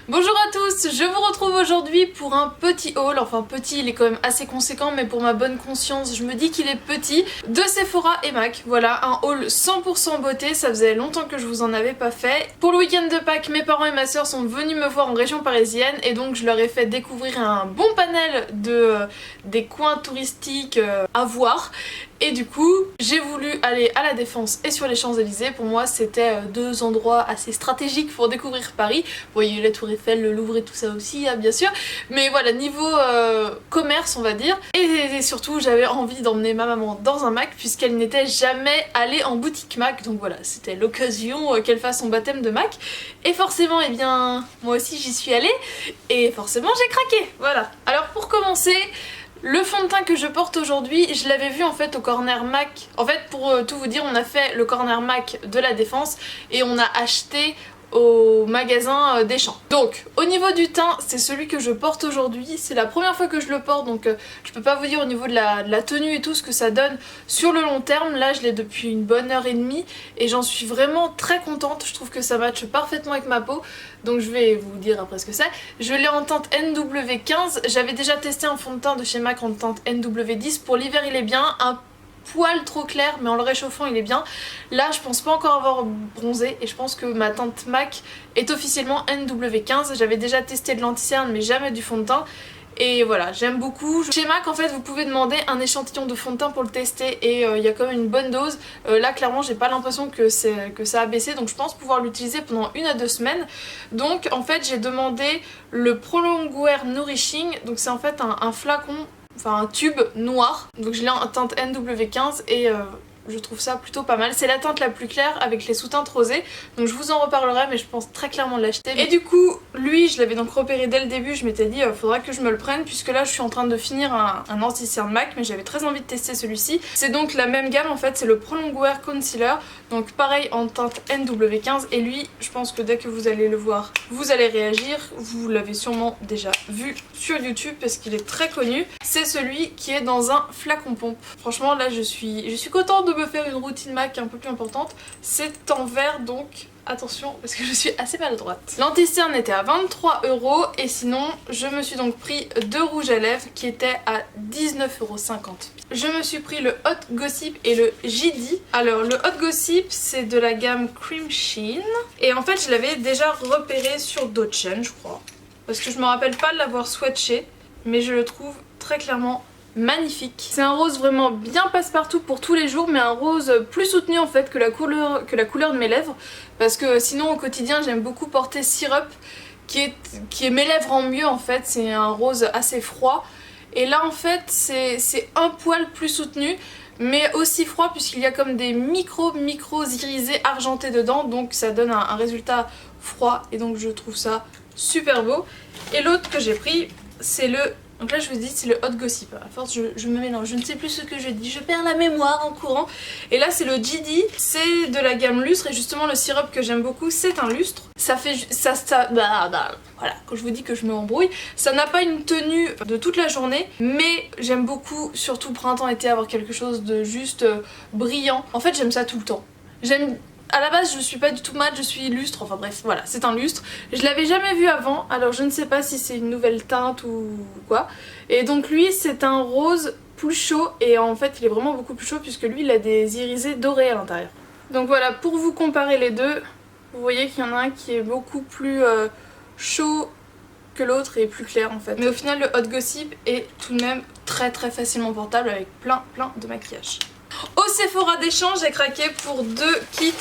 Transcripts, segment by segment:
Bonjour à tous, je vous retrouve aujourd'hui pour un petit haul, enfin petit, il est quand même assez conséquent mais pour ma bonne conscience je me dis qu'il est petit, de Sephora et MAC. Voilà, un haul 100% beauté, ça faisait longtemps que je vous en avais pas fait. Pour le week-end de Pâques, mes parents et ma soeur sont venus me voir en région parisienne et donc je leur ai fait découvrir un bon panel des coins touristiques à voir. Et du coup, j'ai voulu aller à la Défense et sur les Champs-Élysées. Pour moi, c'était deux endroits assez stratégiques pour découvrir Paris. Bon, il y a eu la Tour Eiffel, le Louvre et tout ça aussi, hein, bien sûr. Mais voilà, niveau commerce, on va dire. Et surtout, j'avais envie d'emmener ma maman dans un MAC puisqu'elle n'était jamais allée en boutique MAC. Donc voilà, c'était l'occasion qu'elle fasse son baptême de MAC. Et forcément, eh bien, moi aussi j'y suis allée. Et forcément, j'ai craqué. Voilà. Alors pour commencer... le fond de teint que je porte aujourd'hui, je l'avais vu en fait au corner MAC. En fait, pour tout vous dire, on a fait le corner MAC de la Défense et on a acheté au magasin des Champs. Donc, au niveau du teint, c'est celui que je porte aujourd'hui. C'est la première fois que je le porte, donc je peux pas vous dire au niveau de la tenue et tout ce que ça donne sur le long terme. Là, je l'ai depuis une bonne heure et demie et j'en suis vraiment très contente. Je trouve que ça matche parfaitement avec ma peau. Donc je vais vous dire après ce que c'est. Je l'ai en teinte NW15. J'avais déjà testé un fond de teint de chez MAC en teinte NW10. Pour l'hiver, il est bien. Un poil trop clair, mais en le réchauffant il est bien. Là je pense pas encore avoir bronzé et je pense que ma teinte MAC est officiellement NW15. J'avais déjà testé de l'anti-cerne mais jamais du fond de teint. Et voilà, j'aime beaucoup. Chez MAC en fait vous pouvez demander un échantillon de fond de teint pour le tester et il y a quand même une bonne dose. Là clairement j'ai pas l'impression que ça a baissé, donc je pense pouvoir l'utiliser pendant 1 à 2 semaines. Donc en fait j'ai demandé le Prolong Wear Nourishing, donc c'est en fait un flacon, enfin un tube noir. Donc je l'ai en teinte NW15 et je trouve ça plutôt pas mal. C'est la teinte la plus claire avec les sous-teintes rosées. Donc je vous en reparlerai mais je pense très clairement l'acheter. Et du coup, lui je l'avais donc repéré dès le début. Je m'étais dit faudra que je me le prenne puisque là je suis en train de finir un anti-cerne MAC mais j'avais très envie de tester celui-ci. C'est donc la même gamme en fait, c'est le Prolong Wear Concealer. Donc pareil en teinte NW15 et lui je pense que dès que vous allez le voir vous allez réagir. Vous l'avez sûrement déjà vu sur YouTube parce qu'il est très connu. C'est celui qui est dans un flacon pompe. Franchement là je suis contente de me faire une routine MAC un peu plus importante. C'est en vert donc attention parce que je suis assez maladroite. L'anti-cerne était à 23 € et sinon je me suis donc pris deux rouges à lèvres qui étaient à 19,50 €. Je me suis pris le Hot Gossip et le JD. Alors le Hot Gossip c'est de la gamme Cream Sheen et en fait je l'avais déjà repéré sur d'autres chaînes je crois. Parce que je me rappelle pas de l'avoir swatché mais je le trouve très clairement magnifique. C'est un rose vraiment bien passe-partout pour tous les jours mais un rose plus soutenu en fait que la couleur de mes lèvres parce que sinon au quotidien j'aime beaucoup porter Syrup qui est mes lèvres en mieux en fait. C'est un rose assez froid et là en fait c'est un poil plus soutenu mais aussi froid puisqu'il y a comme des micro irisés argentés dedans donc ça donne un résultat froid et donc je trouve ça super beau. Et l'autre que j'ai pris c'est le... donc là je vous dis c'est le Hot Gossip, à force je me mélange, je ne sais plus ce que je dis, je perds la mémoire en courant. Et là c'est le JD, c'est de la gamme lustre et justement le Syrup que j'aime beaucoup c'est un lustre. Ça fait... voilà, quand je vous dis que je me embrouille, ça n'a pas une tenue de toute la journée mais j'aime beaucoup, surtout printemps-été, avoir quelque chose de juste brillant. En fait j'aime ça tout le temps. J'aime... à la base je suis pas du tout mat, je suis lustre, enfin bref voilà c'est un lustre. Je l'avais jamais vu avant alors je ne sais pas si c'est une nouvelle teinte ou quoi. Et donc lui c'est un rose plus chaud et en fait il est vraiment beaucoup plus chaud puisque lui il a des irisés dorés à l'intérieur. Donc voilà, pour vous comparer les deux, vous voyez qu'il y en a un qui est beaucoup plus chaud que l'autre et plus clair en fait. Mais au final le Hot Gossip est tout de même très facilement portable avec plein de maquillage. Au Sephora des Champs, j'ai craqué pour deux kits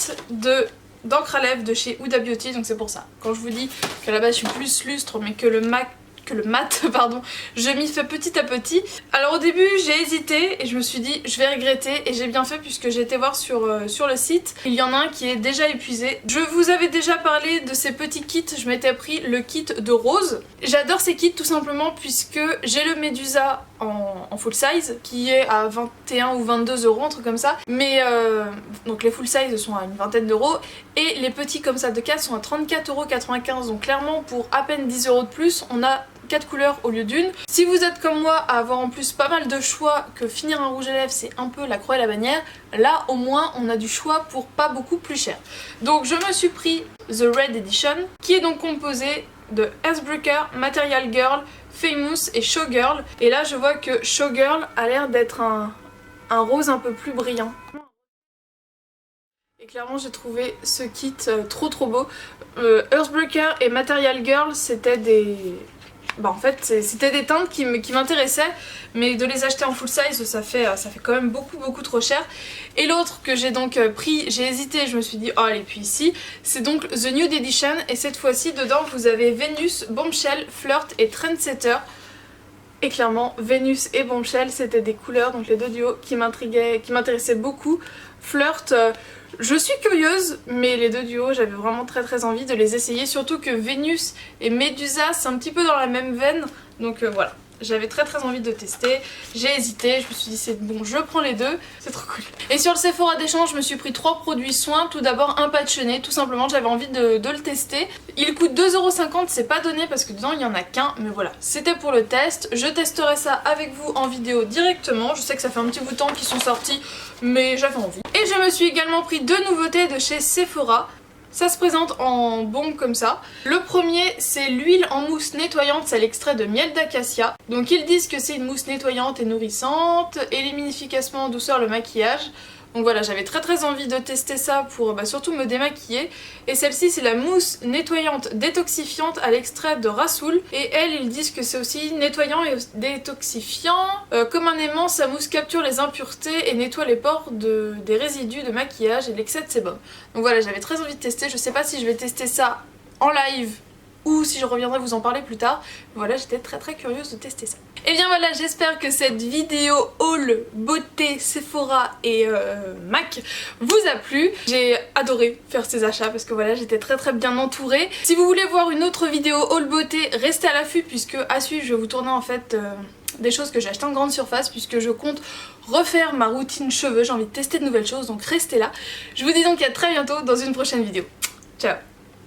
d'encre à lèvres de chez Huda Beauty, donc c'est pour ça. Quand je vous dis qu'à la base je suis plus lustre mais que le mat, pardon, je m'y fais petit à petit. Alors au début j'ai hésité et je me suis dit je vais regretter et j'ai bien fait puisque j'ai été voir sur le site. Il y en a un qui est déjà épuisé. Je vous avais déjà parlé de ces petits kits, je m'étais pris le kit de rose. J'adore ces kits tout simplement puisque j'ai le Medusa en full size qui est à 21 ou 22 € un truc comme ça. Mais donc les full size sont à une vingtaine d'euros et les petits comme ça de 4 sont à 34,95 €. Donc clairement pour à peine 10 € de plus on a 4 couleurs au lieu d'une. Si vous êtes comme moi à avoir en plus pas mal de choix, que finir un rouge à lèvres c'est un peu la croix et la bannière, là au moins on a du choix pour pas beaucoup plus cher. Donc je me suis pris The Red Edition qui est donc composé de Icebreaker, Material Girl, Famous et Showgirl. Et là je vois que Showgirl a l'air d'être un rose un peu plus brillant. Et clairement j'ai trouvé ce kit trop beau. Icebreaker et Material Girl c'était des... Bah en fait c'était des teintes qui m'intéressaient, mais de les acheter en full size ça fait quand même beaucoup trop cher. Et l'autre que j'ai donc pris, j'ai hésité, je me suis dit oh allez, puis ici c'est donc The Nude Edition, et cette fois-ci dedans vous avez Venus, Bombshell, Flirt et Trendsetter. Et clairement Venus et Bombshell c'était des couleurs, donc les deux duos qui m'intriguaient, qui m'intéressaient beaucoup. Flirt, je suis curieuse, mais les deux duos j'avais vraiment très envie de les essayer, surtout que Venus et Medusa c'est un petit peu dans la même veine, donc voilà. J'avais très envie de tester, j'ai hésité, je me suis dit c'est bon, je prends les deux, c'est trop cool. Et sur le Sephora d'échange, je me suis pris 3 produits soins. Tout d'abord un patch nez, tout simplement j'avais envie de le tester. Il coûte 2,50€, c'est pas donné parce que dedans il y en a qu'un, mais voilà, c'était pour le test. Je testerai ça avec vous en vidéo directement, je sais que ça fait un petit bout de temps qu'ils sont sortis, mais j'avais envie. Et je me suis également pris 2 nouveautés de chez Sephora. Ça se présente en bombe comme ça. Le premier c'est l'huile en mousse nettoyante, c'est l'extrait de miel d'acacia. Donc ils disent que c'est une mousse nettoyante et nourrissante, élimine efficacement en douceur le maquillage. Donc voilà, j'avais très envie de tester ça pour surtout me démaquiller. Et celle-ci c'est la mousse nettoyante détoxifiante à l'extrait de Rasoul. Et elle, ils disent que c'est aussi nettoyant et détoxifiant. Comme un aimant, sa mousse capture les impuretés et nettoie les pores des résidus de maquillage et l'excès de sébum. Donc voilà, j'avais très envie de tester. Je sais pas si je vais tester ça en live ou si je reviendrai vous en parler plus tard. Voilà, j'étais très curieuse de tester ça. Et bien voilà, j'espère que cette vidéo haul beauté Sephora et MAC vous a plu. J'ai adoré faire ces achats parce que voilà, j'étais très bien entourée. Si vous voulez voir une autre vidéo haul beauté, restez à l'affût puisque à suivre je vais vous tourner en fait des choses que j'ai achetées en grande surface, puisque je compte refaire ma routine cheveux. J'ai envie de tester de nouvelles choses, donc restez là. Je vous dis donc à très bientôt dans une prochaine vidéo. Ciao!